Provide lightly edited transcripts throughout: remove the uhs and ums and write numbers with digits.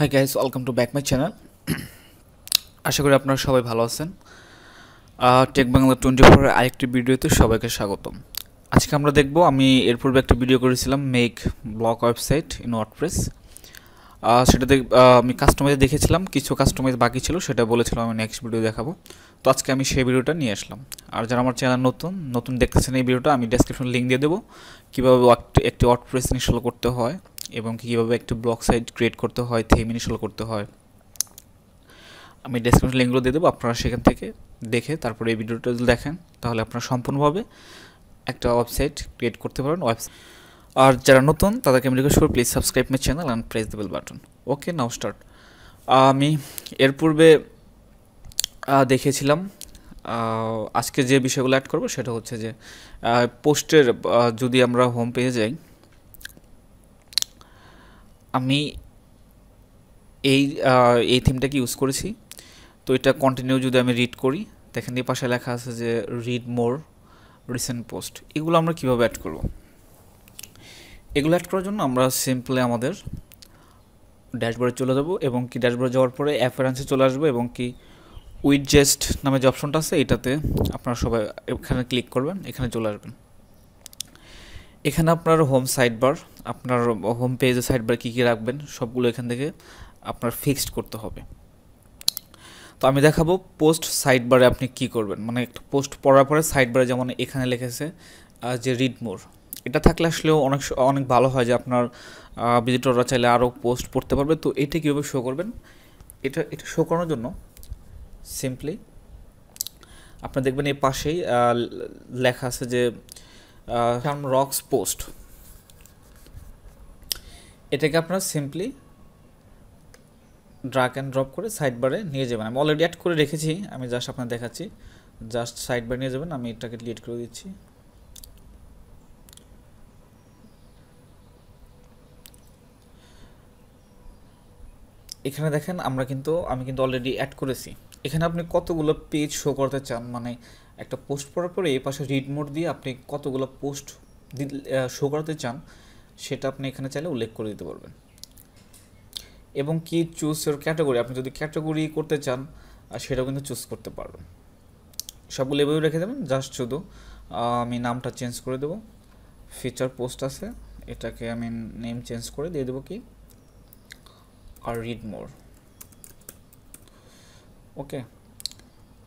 High guys, welcome to back my channel. আশা করি আপনারা সবাই ভালো আছেন। টেক বাংলা 24 এর আরেকটি ভিডিওতে সবাইকে স্বাগতম। আজকে আমরা দেখব, আমি এর পূর্বে একটা ভিডিও করেছিলাম make blog website in WordPress. সেটাতে আমি কাস্টমাইজ দেখেছিলাম, কিছু কাস্টমাইজ বাকি ছিল, সেটা বলেছিলাম আমি নেক্সট ভিডিও দেখাবো। তো আজকে আমি সেই ভিডিওটা নিয়ে আসলাম। আর যারা আমার চ্যানেল নতুন দেখতেছেন, এই ভিডিওটা আমি ডেসক্রিপশন লিঙ্ক দিয়ে দেবো, কীভাবে একটি ওয়ার্ডপ্রেস ইনস্টল করতে হয় এবং কীভাবে একটি ব্লগ সাইট ক্রিয়েট করতে হয়, থিম ইনস্টল করতে হয়। আমি ডেসক্রিপশন লিঙ্কগুলো দিয়ে দেবো, আপনারা সেখান থেকে দেখে তারপরে এই ভিডিওটা যদি দেখেন, তাহলে আপনারা সম্পূর্ণভাবে একটা ওয়েবসাইট ক্রিয়েট করতে পারেন। আর যারা নতুন তাদেরকে আমি রিকোয়েস্ট করব, please subscribe my channel and press the bell button. Okay, now start. আমি এর পূর্বে দেখেছিলাম, আজকে যে বিষয়গুলো অ্যাড করবো সেটা হচ্ছে যে পোস্টের, যদি আমরা হোম পেজে যাই, আমি এই থিমটাকে ইউজ করেছি। তো এটা কন্টিনিউ যদি আমি রিড করি, দেখেন এই পাশে লেখা আছে যে রিড মোর রিসেন্ট পোস্ট। এগুলো আমরা কীভাবে অ্যাড করব? এগুলো অ্যাড করার জন্য আমরা সিম্পলি আমাদের ড্যাশবোর্ডে চলে যাব এবং কি ড্যাশবোর্ডে যাওয়ার পরে অ্যাপিয়ারেন্সে চলে আসবো এবং কি উইডজেস্ট নামে যে অপশনটা আছে, এটাতে আপনারা সবাই এখানে ক্লিক করবেন, এখানে চলে আসবেন। এখানে আপনার হোম সাইডবার, আপনার হোম পেজে সাইডবার কী কী রাখবেন সবগুলো এখান থেকে আপনার ফিক্সড করতে হবে। তো আমি দেখাবো পোস্ট সাইডবারে আপনি কি করবেন, মানে একটা পোস্ট পড়ার পরে সাইডবারে যেমন এখানে লিখেছে যে রিড মোর, এটা থাকলে আসলেও অনেক ভালো হয়, যে আপনার ভিজিটররা চাইলে আরও পোস্ট পড়তে পারবে। তো এটা কীভাবে শো করবেন, এটা শো করানোর জন্য সিম্পলি আপনার দেখবেন এই পাশেই লেখা আছে যে রক্স পোস্ট। এটাকে আপনার সিম্পলি ড্রাগ অ্যান্ড ড্রপ করে সাইডবারে নিয়ে যাবেন। আমি অলরেডি অ্যাড করে রেখেছি, আমি জাস্ট আপনার দেখাচ্ছি। জাস্ট সাইডবার নিয়ে যাবেন, আমি এটাকে ডিলিট করে দিচ্ছি। এখানে দেখেন আমি কিন্তু অলরেডি অ্যাড করেছি। এখানে আপনি কতগুলো পেজ শো করতে চান, মানে একটা পোস্ট পড়ার পরে এই পাশে রিড মোড দিয়ে আপনি কতগুলো পোস্ট শো করাতে চান, সেটা আপনি এখানে চাইলে উল্লেখ করে দিতে পারবেন। এবং কি চুজ ইউর ক্যাটাগরি, আপনি যদি ক্যাটাগরি করতে চান সেটাও কিন্তু চুজ করতে পারবেন। সবগুলো এভাবে রেখে দেবেন। জাস্ট শুধু আমি নামটা চেঞ্জ করে দেবো, ফিচার পোস্ট আছে, এটাকে আমি নেম চেঞ্জ করে দিয়ে দেবো কি আর রিড মোর। ওকে,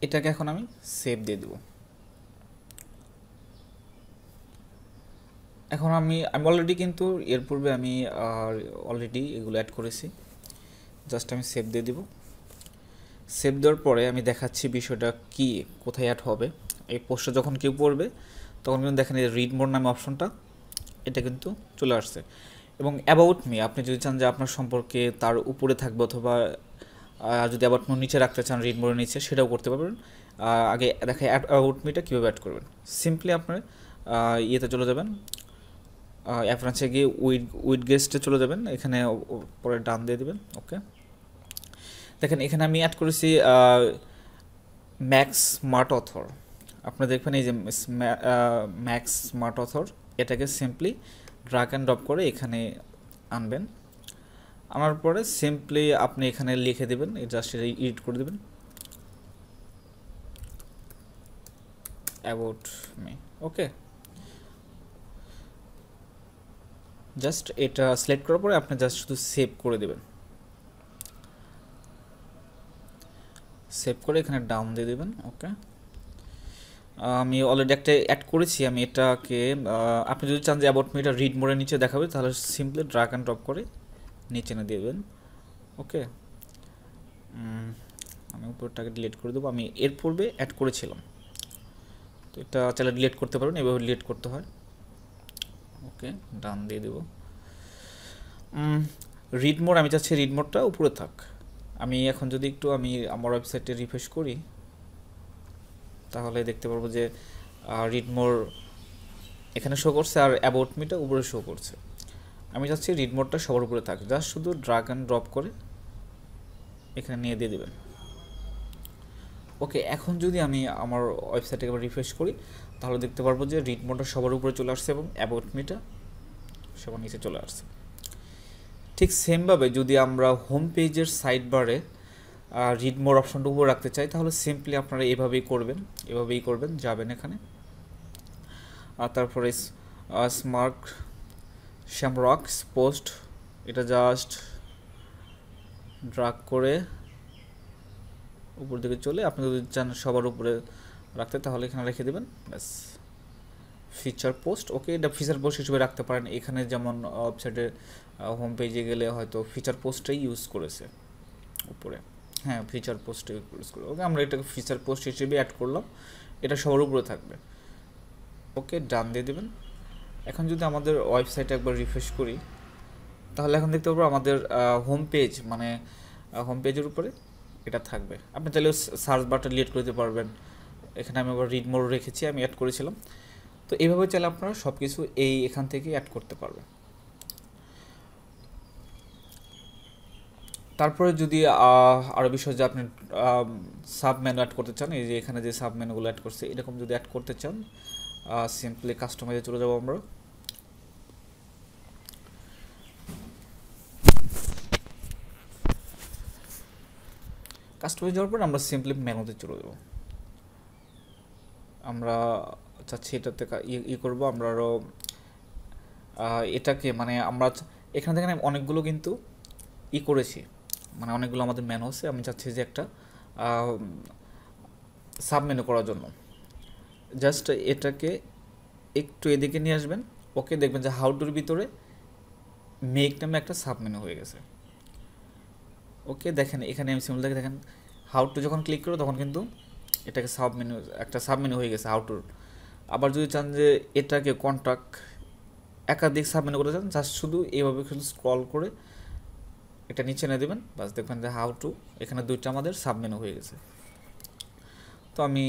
এটাকে এখন আমি সেভ দিয়ে দেবো। এখন আমি অলরেডি কিন্তু এর পূর্বে আমি অলরেডি এগুলো অ্যাড করেছি। জাস্ট আমি সেভ দিয়ে দিব। সেভ দেওয়ার পরে আমি দেখাচ্ছি বিষয়টা কি, কোথায় অ্যাড হবে। এই পোস্টটা যখন কেউ পড়বে তখন কিন্তু দেখেন এই রিড মোর নামে অপশনটা, এটা কিন্তু চলে আসছে। এবং অ্যাবাউট মি, আপনি যদি চান যে আপনার সম্পর্কে তার উপরে থাকবে, অথবা যদি অ্যাবাউট মি নিচে রাখতে চান, রিড মোরের নিচে, সেটাও করতে পারবেন। আগে দেখা অ্যাবাউট মিটা কীভাবে অ্যাড করবেন। সিম্পলি আপনার ইয়েতে চলে যাবেন, অ্যাফারেন্সে গিয়ে উইড গেস্টে চলে যাবেন, এখানে পরে ডান দিয়ে দেবেন। ওকে, দেখেন এখানে আমি অ্যাড করেছি ম্যাক্স স্মার্ট অথর। আপনারা দেখবেন এই যে ম্যাক্স স্মার্ট অথর, এটাকে সিম্পলি ড্রাগ অ্যান্ড ড্রপ করে এখানে আনবেন। আনার পরে সিম্পলি আপনি এখানে লিখে দেবেন, জাস্ট এটা এডিট করে দেবেন, অ্যাবাউট মি। ওকে, জাস্ট এটা সিলেক্ট করার পরে আপনি জাস্ট শুধু সেভ করে দেবেন। সেভ করে এখানে ডাউন দিয়ে দেবেন। ওকে, আমি অলরেডি একটা অ্যাড করেছি, আমি এটাকে আপনি যদি চান যে অ্যাবাউট মি এটা রিড মোড়ের নিচে দেখাবে, তাহলে সিম্পলি ড্রাগ অ্যান্ড ড্রপ করে নিচে এনে দিয়ে দেবেন। ওকে, আমি উপরটাকে ডিলিট করে দেবো, আমি এর পূর্বে অ্যাড করেছিলাম। তো এটা চাইলে ডিলিট করতে পারবেন, এভাবে ডিলিট করতে হয়। ওকে, ডান দিয়ে দেবো। রিড মোড, আমি চাচ্ছি রিড মোডটা উপরে থাক। আমি এখন যদি একটু আমি আমার ওয়েবসাইটে রিফ্রেশ করি, তাহলে দেখতে পারবো যে রিড মোর এখানে শো করছে আর অ্যাবাউট মিটা উপরে শো করছে। আমি চাচ্ছি রিড মোডটা সবার উপরে থাক। জাস্ট শুধু ড্রাগ অ্যান্ড ড্রপ করে এখানে নিয়ে দিয়ে দেবেন। ওকে, এখন যদি আমি আমার ওয়েবসাইটে একবার রিফ্রেশ করি, তাহলে দেখতে পারবো যে রিড মোডটা সবার উপরে চলে আসছে এবং অ্যাবাউট মিটা সবার নিচে চলে আসছে। ঠিক সেমভাবে যদি আমরা হোম পেজের সাইড বারে রিড মোর অপশনটা উপরে রাখতে চাই, তাহলে সিম্পলি আপনারা এভাবেই করবেন, যাবেন এখানে, আর তারপরে স্মার্ট শ্যামরক্স পোস্ট, এটা জাস্ট ড্রাগ করে উপর দিকে চলে, আপনি যদি চান সবার উপরে রাখতে তাহলে এখানে রেখে দেবেন, ব্যাস। ফিচার পোস্ট, ওকে, এটা ফিচার পোস্ট হিসেবে রাখতে পারেন। এখানে যেমন ওয়েবসাইটে হোম পেজে গেলে হয়তো ফিচার পোস্টটাই ইউজ করেছে উপরে, হ্যাঁ ফিচার পোস্টে ইউজ করে, ওকে আমরা এটাকে ফিচার পোস্ট হিসেবে অ্যাড করলাম, এটা সবার উপরে থাকবে। ওকে, ডান দিয়ে দেবেন। এখন যদি আমাদের ওয়েবসাইটে একবার রিফ্রেশ করি, তাহলে এখন দেখতে পাবো আমাদের হোম পেজ, মানে হোম পেজের উপরে এটা থাকবে। আপনি তাহলে সার্চ বারটা লিড করতে পারবেন। এখানে আমি আবার রিড মোর রেখেছি, আমি অ্যাড করেছিলাম। তো এইভাবে চাইলে আপনারা সব কিছু এখান থেকে অ্যাড করতে পারবেন। তারপরে যদি আরও বিষয় যে আপনি সাব মেনু অ্যাড করতে চান, এই যে এখানে যে সাব মেনুগুলো অ্যাড করছে, এরকম যদি অ্যাড করতে চান, সিম্পলি কাস্টমাইজে চলে যাবো আমরা। কাস্টমাইজ যাওয়ার পর আমরা সিম্পলি মেনুতে চলে যাবো। আমরা চাচ্ছি এটাতে করবো আমরা আরও এটাকে, মানে আমরা এখান থেকে অনেকগুলো কিন্তু করেছি, মানে অনেকগুলো আমাদের মেনু আছে। আমি চাচ্ছি যে একটা সাব মেনু করার জন্য জাস্ট এটাকে একটু এদিকে নিয়ে আসবেন। ওকে, দেখবেন যে হাউ টুর ভিতরে মেক নামে একটা সাব মেনু হয়ে গেছে। ওকে, দেখেন এখানে আমি সিম্পল দেখেন হাউ টু যখন ক্লিক করো তখন কিন্তু এটাকে একটা সাব মেনু হয়ে গেছে হাউ টুর। আবার যদি চান যে এটাকে কন্ট্যাক্ট একাধিক সাব মেনু করতে চান, জাস্ট শুধু এইভাবে শুধু স্ক্রল করে এটা নিচে এনে দেবেন, বাস দেখবেন যে হাউ টু এখানে দুইটা আমাদের সাব মেনু হয়ে গেছে। তো আমি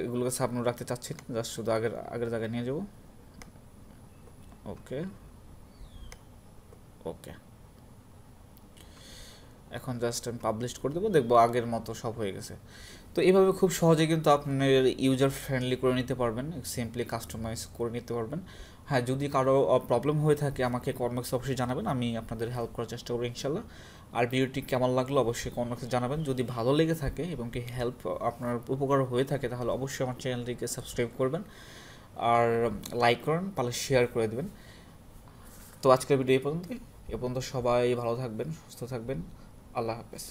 এগুলোকে সাব মেনু রাখতে চাচ্ছি না, জাস্ট শুধু আগের জায়গায় নিয়ে যাব। ওকে ওকে, এখন জাস্ট আমি পাবলিশ করে দেবো, দেখবো আগের মতো সব হয়ে গেছে। তো এইভাবে খুব সহজে কিন্তু আপনার ইউজার ফ্রেন্ডলি করে নিতে পারবেন, সিম্পলি কাস্টমাইজ করে নিতে পারবেন। হ্যাঁ, যদি কারো প্রবলেম হয়ে থাকে আমাকে কমেন্টস অবশ্যই জানাবেন, আমি আপনাদের হেল্প করার চেষ্টা করবো ইনশাল্লাহ। আর ভিডিওটি কেমন লাগলো অবশ্যই কমেন্টসে জানাবেন। যদি ভালো লেগে থাকে এবং কি হেল্প আপনার উপকার হয়ে থাকে, তাহলে অবশ্যই আমার চ্যানেলটিকে সাবস্ক্রাইব করবেন আর লাইক করেন, পারলে শেয়ার করে দেবেন। তো আজকের ভিডিও এ পর্যন্ত সবাই ভালো থাকবেন, সুস্থ থাকবেন, আল্লাহ হাফেজ।